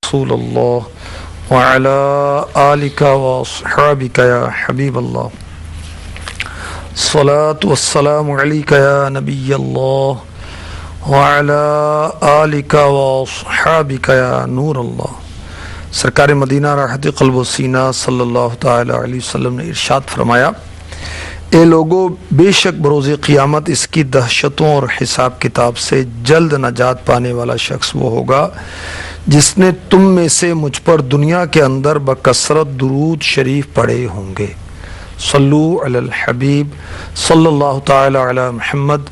رسول اللہ وعلی آلک واصحابک یا حبیب اللہ الصلاة والسلام علیک یا نبی اللہ وعلی آلک واصحابک یا نور اللہ۔ سرکار مدینہ راحت قلب و سینہ صلی اللہ تعالی علیہ وسلم نے ارشاد فرمایا، اے لوگو، بے شک بروز قیامت اس کی دہشتوں اور حساب کتاب سے جلد نجات پانے والا شخص وہ ہوگا جس نے تم میں سے مجھ پر دنیا کے اندر بکثرت درود شریف پڑھے ہوں گے۔ صلو علی الحبیب صلی اللہ تعالی علی محمد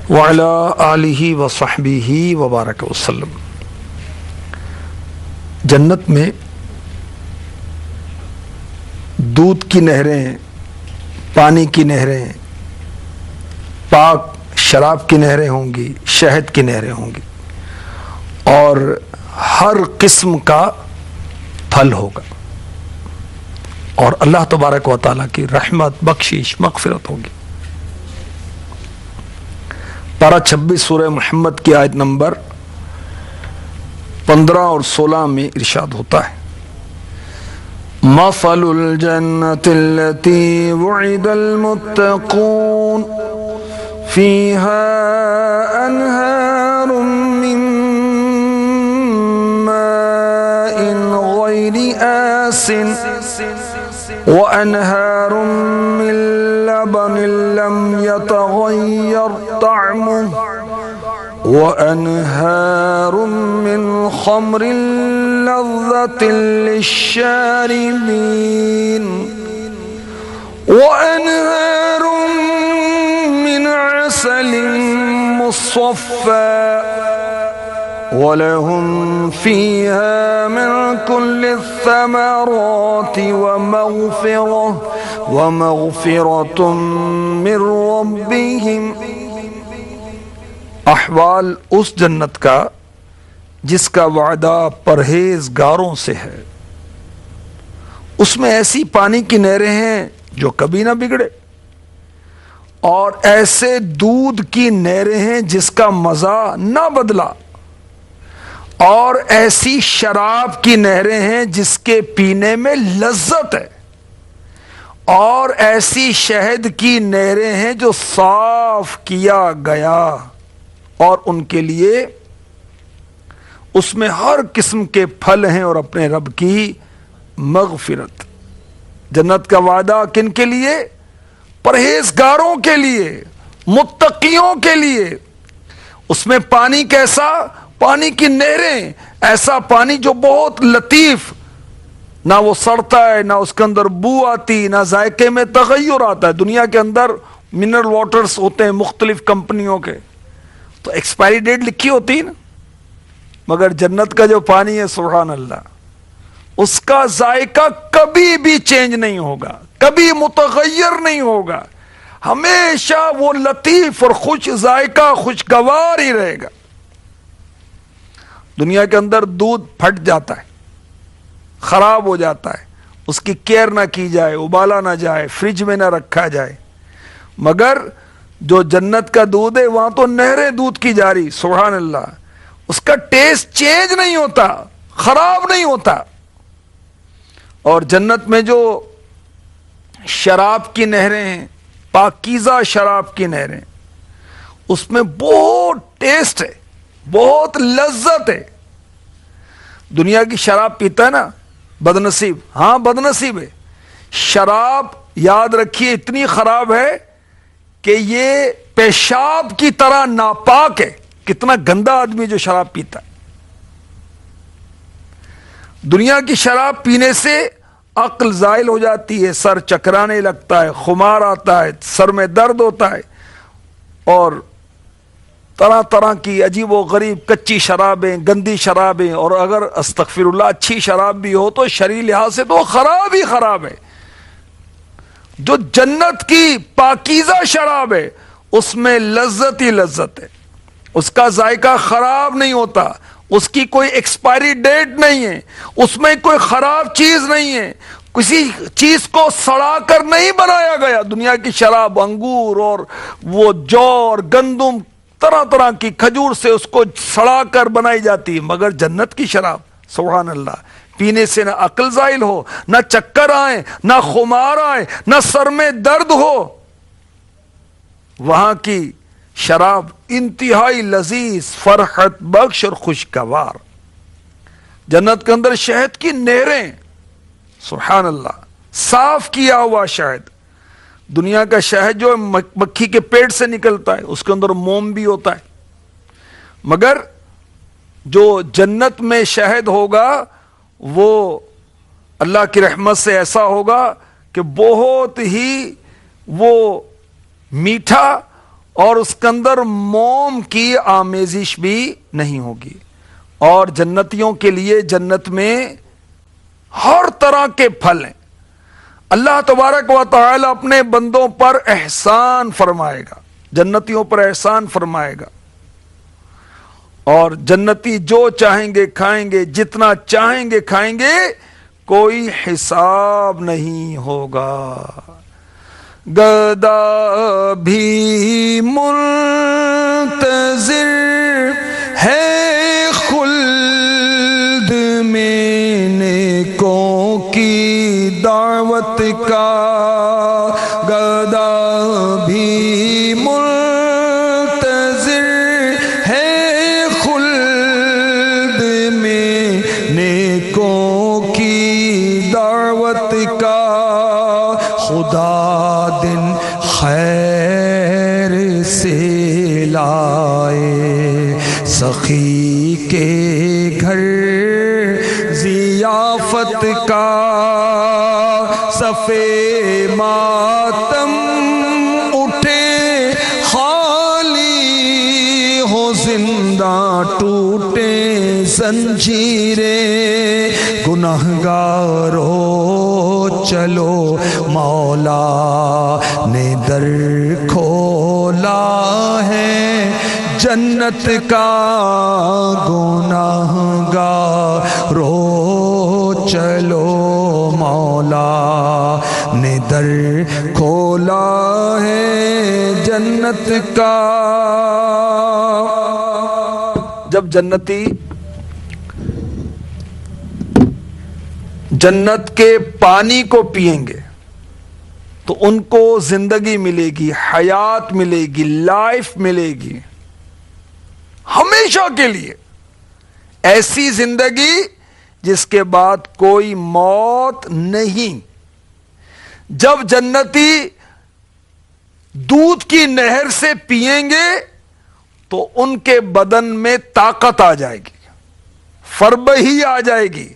وعلی آلہ وصحبہ وبارک وسلم۔ جنت میں دودھ کی نہریں، پانی کی نہریں، پاک شراب کی نہریں ہوں گی، شہد کی نہریں ہوں گی، اور ہر قسم کا پھل ہوگا، اور اللہ تبارک و تعالیٰ کی رحمت، بخشش، مغفرت ہوگی۔ پارہ 26 سورہ محمد کی آیت نمبر 15 اور 16 میں ارشاد ہوتا ہے، مثل الجنة التي وعد المتقون فيها أنهار من ماء غير آسن وأنهار من لبن لم يتغير طعمه وأنهار من خمر لذة للشاربين وأنهار من عسل مصفى ولهم فيها من كل الثمرات ومغفرة من ربهم۔ احوال اس جنت کا جس کا وعدہ پرہیزگاروں سے ہے، اس میں ایسی پانی کی نہریں ہیں جو کبھی نہ بگڑے، اور ایسے دودھ کی نہریں ہیں جس کا مزہ نہ بدلا، اور ایسی شراب کی نہریں ہیں جس کے پینے میں لذت ہے، اور ایسی شہد کی نہریں ہیں جو صاف کیا گیا، اور ان کے لیے اس میں ہر قسم کے پھل ہیں اور اپنے رب کی مغفرت۔ جنت کا وعدہ کن کے لیے؟ پرہیزگاروں کے لیے، متقیوں کے لیے۔ اس میں پانی کیسا؟ پانی کی نہریں، ایسا پانی جو بہت لطیف، نہ وہ سڑتا ہے، نہ اس کے اندر بو آتی، نہ ذائقے میں تغیر آتا ہے۔ دنیا کے اندر منرل واٹرز ہوتے ہیں مختلف کمپنیوں کے، تو ایکسپائری ڈیٹ لکھی ہوتی ہے نا، مگر جنت کا جو پانی ہے سبحان اللہ، اس کا ذائقہ کبھی بھی چینج نہیں ہوگا، کبھی متغیر نہیں ہوگا، ہمیشہ وہ لطیف اور خوش ذائقہ، خوشگوار ہی رہے گا۔ دنیا کے اندر دودھ پھٹ جاتا ہے، خراب ہو جاتا ہے، اس کی کیئر نہ کی جائے، ابالا نہ جائے، فریج میں نہ رکھا جائے، مگر جو جنت کا دودھ ہے وہاں تو نہریں دودھ کی جاری، سبحان اللہ، اس کا ٹیسٹ چینج نہیں ہوتا، خراب نہیں ہوتا۔ اور جنت میں جو شراب کی نہریں ہیں، پاکیزہ شراب کی نہریں، اس میں بہت ٹیسٹ ہے، بہت لذت ہے۔ دنیا کی شراب پیتا ہے نا بد نصیب، ہاں بد نصیب ہے، شراب یاد رکھیے اتنی خراب ہے کہ یہ پیشاب کی طرح ناپاک ہے۔ کتنا گندا آدمی جو شراب پیتا ہے۔ دنیا کی شراب پینے سے عقل زائل ہو جاتی ہے، سر چکرانے لگتا ہے، خمار آتا ہے، سر میں درد ہوتا ہے، اور طرح طرح کی عجیب و غریب کچی شرابیں، گندی شرابیں، اور اگر استغفر اللہ اچھی شراب بھی ہو تو شرعی لحاظ سے تو خراب ہی خراب ہے۔ جو جنت کی پاکیزہ شراب ہے اس میں لذت ہی لذت ہے، اس کا ذائقہ خراب نہیں ہوتا، اس کی کوئی ایکسپائری ڈیٹ نہیں ہے، اس میں کوئی خراب چیز نہیں ہے، کسی چیز کو سڑا کر نہیں بنایا گیا۔ دنیا کی شراب انگور اور وہ جو اور گندم طرح طرح کی کھجور سے اس کو سڑا کر بنائی جاتی ہے، مگر جنت کی شراب سبحان اللہ. پینے سے نہ عقل زائل ہو، نہ چکر آئے، نہ خمار آئے، نہ سر میں درد ہو. وہاں کی شراب انتہائی لذیذ، فرحت بخش اور خوشگوار. جنت کے اندر شہد کی نہریں، سبحان اللہ، صاف کیا ہوا شہد. دنیا کا شہد جو مکھی کے پیٹ سے نکلتا ہے اس کے اندر موم بھی ہوتا ہے، مگر جو جنت میں شہد ہوگا وہ اللہ کی رحمت سے ایسا ہوگا کہ بہت ہی وہ میٹھا، اور اس کے اندر موم کی آمیزش بھی نہیں ہوگی. اور جنتیوں کے لیے جنت میں ہر طرح کے پھل ہیں. اللہ تبارک و تعالی اپنے بندوں پر احسان فرمائے گا، جنتیوں پر احسان فرمائے گا. اور جنتی جو چاہیں گے کھائیں گے، جتنا چاہیں گے کھائیں گے، کوئی حساب نہیں ہوگا. گدا بھی منتظر ہے خلد میں نیکوں کی دعوت کا. گدا بھی منتظر ہے خلد میں نیکوں کی دعوت کا. خدا دن خیر سے لائے سخی کے گھر ضیافت کا. صفے ماتم اٹھے خالی ہو زندہ ٹوٹے زنجیریں. گنہگارو چلو مولا نے در کھولا ہے جنت کا. گنہگارو چلو مولا نے در کھولا ہے جنت کا. جب جنتی جنت کے پانی کو پئیں گے تو ان کو زندگی ملے گی، حیات ملے گی، لائف ملے گی ہمیشہ کے لیے. ایسی زندگی جس کے بعد کوئی موت نہیں. جب جنتی دودھ کی نہر سے پئیں گے تو ان کے بدن میں طاقت آ جائے گی، فربہی آ جائے گی.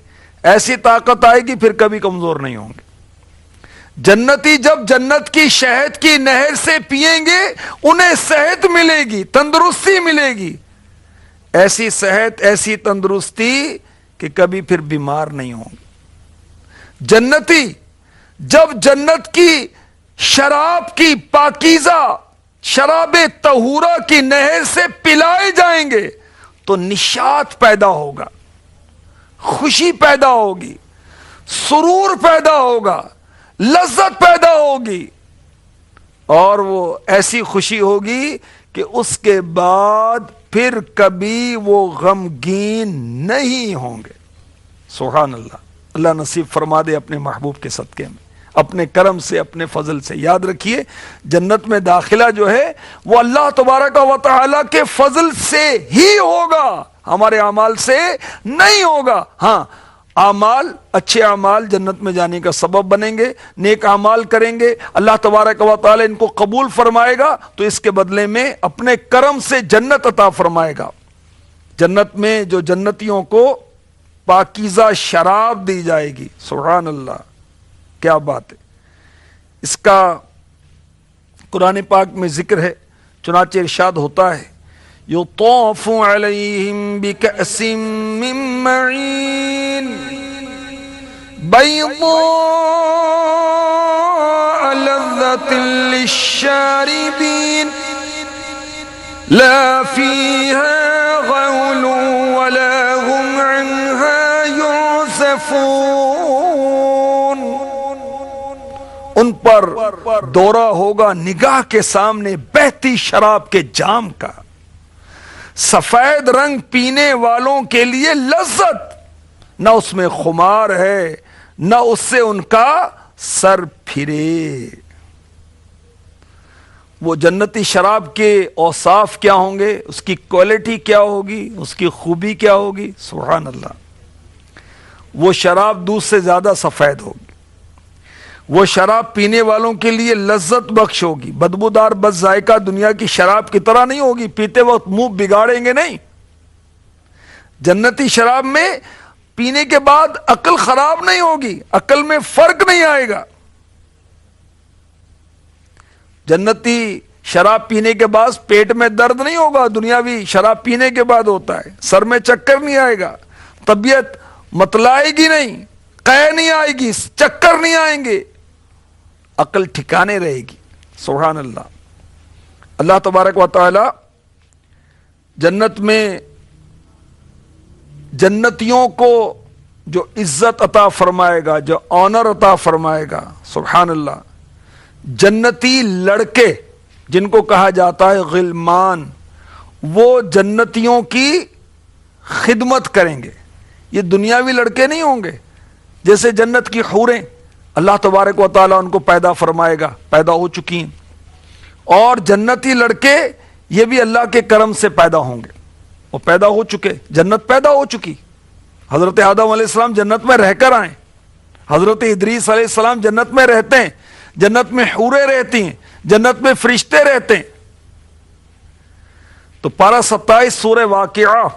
ایسی طاقت آئے گی پھر کبھی کمزور نہیں ہوں گے. جنتی جب جنت کی شہد کی نہر سے پئیں گے انہیں صحت ملے گی، تندرستی ملے گی. ایسی صحت، ایسی تندرستی کہ کبھی پھر بیمار نہیں ہوں گے. جنتی جب جنت کی شراب کی پاکیزہ شراب طہورہ کی نہر سے پلائے جائیں گے تو نشاط پیدا ہوگا، خوشی پیدا ہوگی، سرور پیدا ہوگا، لذت پیدا ہوگی. اور وہ ایسی خوشی ہوگی کہ اس کے بعد پھر کبھی وہ غمگین نہیں ہوں گے. سبحان اللہ. اللہ نصیب فرما دے اپنے محبوب کے صدقے میں، اپنے کرم سے، اپنے فضل سے. یاد رکھیے جنت میں داخلہ جو ہے وہ اللہ تبارک و تعالی کے فضل سے ہی ہوگا، ہمارے اعمال سے نہیں ہوگا. ہاں، اعمال، اچھے اعمال جنت میں جانے کا سبب بنیں گے. نیک اعمال کریں گے، اللہ تبارک و تعالی ان کو قبول فرمائے گا تو اس کے بدلے میں اپنے کرم سے جنت عطا فرمائے گا. جنت میں جو جنتیوں کو پاکیزہ شراب دی جائے گی، سبحان اللہ، کیا بات ہے. اس کا قرآن پاک میں ذکر ہے. چنانچہ ارشاد ہوتا ہے یطاف علیہم بکأس من معین بیضاء لذۃ للشاربین لا فیہا غول ولا هم عنہا ينزفون. ان پر دورہ ہوگا نگاہ کے سامنے بہتی شراب کے جام کا، سفید رنگ پینے والوں کے لیے لذت، نہ اس میں خمار ہے، نہ اس سے ان کا سر پھرے۔ وہ جنتی شراب کے اوصاف کیا ہوں گے، اس کی کوالٹی کیا ہوگی، اس کی خوبی کیا ہوگی، سبحان اللہ۔ وہ شراب دودھ سے زیادہ سفید ہوگی، وہ شراب پینے والوں کے لیے لذت بخش ہوگی، بدبودار بد ذائقہ دنیا کی شراب کی طرح نہیں ہوگی، پیتے وقت منہ بگاڑیں گے نہیں۔ جنتی شراب میں پینے کے بعد عقل خراب نہیں ہوگی، عقل میں فرق نہیں آئے گا۔ جنتی شراب پینے کے بعد پیٹ میں درد نہیں ہوگا، دنیاوی شراب پینے کے بعد ہوتا ہے۔ سر میں چکر نہیں آئے گا، طبیعت متلائے گی نہیں، قے نہیں آئے گی، چکر نہیں آئیں گے، عقل ٹھکانے رہے گی، سبحان اللہ۔ اللہ تبارک و تعالی جنت میں جنتیوں کو جو عزت عطا فرمائے گا، جو آنر عطا فرمائے گا، سبحان اللہ۔ جنتی لڑکے جن کو کہا جاتا ہے غلمان، وہ جنتیوں کی خدمت کریں گے۔ یہ دنیاوی لڑکے نہیں ہوں گے، جیسے جنت کی حوریں اللہ تبارک و تعالیٰ ان کو پیدا فرمائے گا، پیدا ہو چکی ہیں۔ اور جنتی لڑکے یہ بھی اللہ کے کرم سے پیدا ہوں گے، وہ پیدا ہو چکے، جنت پیدا ہو چکی۔ حضرت آدم علیہ السلام جنت میں رہ کر آئیں، حضرت ادریس علیہ السلام جنت میں رہتے ہیں، جنت میں حوریں رہتی ہیں، جنت میں فرشتے رہتے ہیں۔ تو پارہ 27 سورہ واقعہ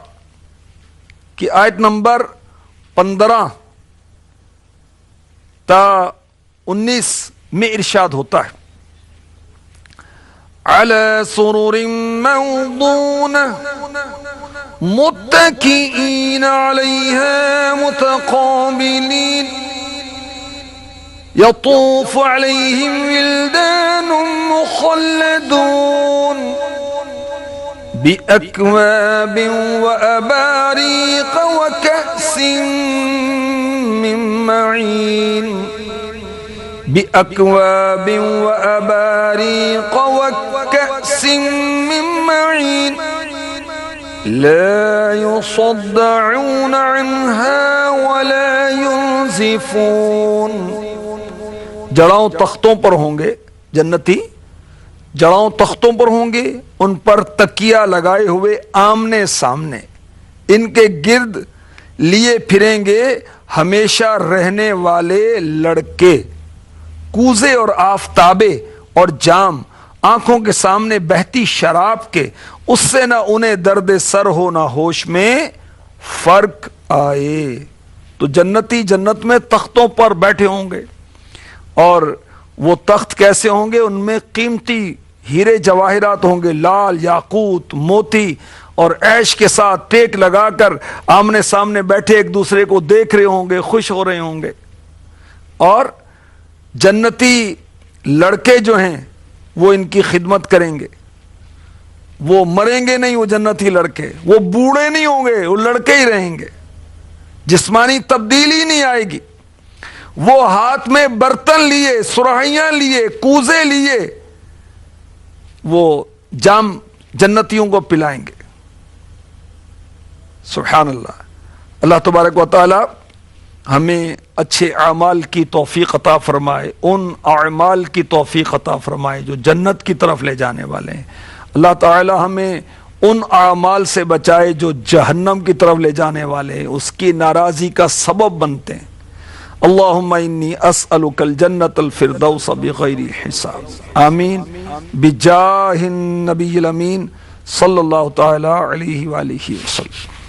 کی آیت نمبر 15 تا 19 میں ارشاد ہوتا ہے، عَلَى سُرُرٍ مَوْضُونَةٍ مُتَّكِئِينَ عَلَيْهَا مُتَقَابِلِينَ يطوف عليهم ولدان مخلدون بأكواب وأباريق وكأس من معين بأكواب وأباريق وكأس من معين لا يصدعون عنها ولا ينزفون۔ جڑاؤں تختوں پر ہوں گے، جنتی جڑاؤں تختوں پر ہوں گے، ان پر تکیہ لگائے ہوئے آمنے سامنے، ان کے گرد لیے پھریں گے ہمیشہ رہنے والے لڑکے، کوزے اور آفتابے اور جام، آنکھوں کے سامنے بہتی شراب کے، اس سے نہ انہیں درد سر ہو نہ ہوش میں فرق آئے۔ تو جنتی جنت میں تختوں پر بیٹھے ہوں گے، اور وہ تخت کیسے ہوں گے؟ ان میں قیمتی ہیرے جواہرات ہوں گے، لال، یاقوت، موتی، اور عیش کے ساتھ ٹیک لگا کر آمنے سامنے بیٹھے ایک دوسرے کو دیکھ رہے ہوں گے، خوش ہو رہے ہوں گے۔ اور جنتی لڑکے جو ہیں وہ ان کی خدمت کریں گے، وہ مریں گے نہیں، وہ جنتی لڑکے، وہ بوڑھے نہیں ہوں گے، وہ لڑکے ہی رہیں گے، جسمانی تبدیلی نہیں آئے گی۔ وہ ہاتھ میں برتن لیے، سرہیاں لیے، کوزے لیے، وہ جام جنتیوں کو پلائیں گے، سبحان اللہ۔ اللہ تبارک و تعالی ہمیں اچھے اعمال کی توفیق عطا فرمائے، ان اعمال کی توفیق عطا فرمائے جو جنت کی طرف لے جانے والے ہیں۔ اللہ تعالی ہمیں ان اعمال سے بچائے جو جہنم کی طرف لے جانے والے ہیں، اس کی ناراضی کا سبب بنتے ہیں۔ اللہم انی اسألک الجنت الفردوس بغیر حساب، آمین، بجاہ النبی الامین صلی اللہ تعالی علیہ وآلہ وسلم۔